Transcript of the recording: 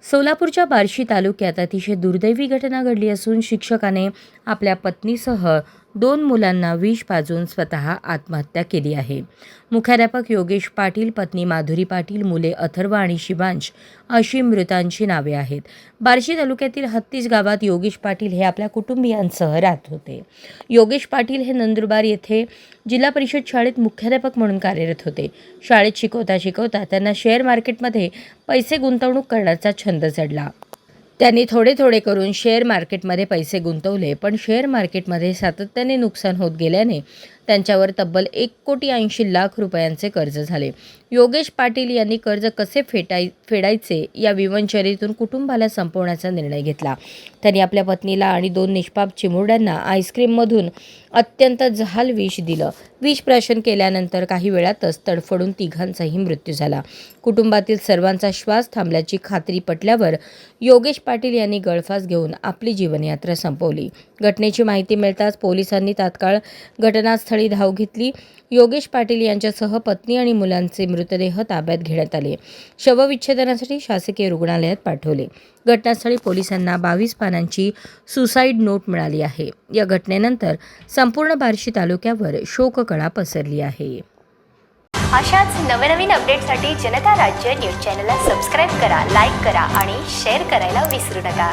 सोलापूरच्या बार्शी तालुक्यात अतिशय दुर्दैवी घटना घडली असून शिक्षकाने आपल्या पत्नीसह 2 मुलांना विष पाजून स्वतः आत्महत्या केली आहे. मुख्याध्यापक योगेश पाटील, पत्नी माधुरी पाटील, मुले अथर्व आणि शिवांश अशी मृतांची नावे आहेत. बार्शी तालुक्यातील हत्तीस गावात योगेश पाटील हे आपल्या कुटुंबियांसह राहत होते. योगेश पाटील हे नंदुरबार येथे जिल्हा परिषद शाळेत मुख्याध्यापक म्हणून कार्यरत होते. शाळेत शिकवता शिकवता त्यांना शेअर मार्केटमध्ये पैसे गुंतवणूक करण्याचा छंद जडला. त्यांनी थोडे थोडे करून शेअर मार्केटमध्ये पैसे गुंतवले, पण शेअर मार्केटमध्ये सातत्याने नुकसान होत गेल्याने त्यांच्यावर तब्बल 1,80,00,000 रुपयांचे कर्ज झाले. योगेश पाटील यांनी कर्ज कसे फेडायचे या विवंचनेतून कुटुंबाला संपवण्याचा निर्णय घेतला. त्यांनी आपल्या पत्नीला आणि 2 निष्पाप चिमुरड्यांना आईस्क्रीममधून अत्यंत जहाल विष दिलं. विष प्राशन केल्यानंतर काही वेळातच तडफडून तिघांचाही मृत्यू झाला. कुटुंबातील सर्वांचा श्वास थांबल्याची खात्री पटल्यावर योगेश पाटील यांनी गळफास घेऊन आपली जीवनयात्रा संपवली. घटनेची माहिती मिळताच पोलिसांनी तात्काळ घटनास्थळी धाव घेतली. योगेश पाटील यांच्यासह पत्नी आणि मुलांचे मृतदेह ताब्यात घेण्यात आले. शवविच्छेदनासाठी शासकीय रुग्णालयात पाठवले. घटनास्थळी पोलिसांना 22 पानांची सुसाईड नोट मिळाली आहे. या घटनेनंतर संपूर्ण बार्शी तालुक्यावर शोककळा पसरली आहे. अशाच नवनवीन अपडेटसाठी जनता राज्य न्यूज चॅनलला सबस्क्राईब करा, लाईक करा आणि शेअर करायला विसरू नका.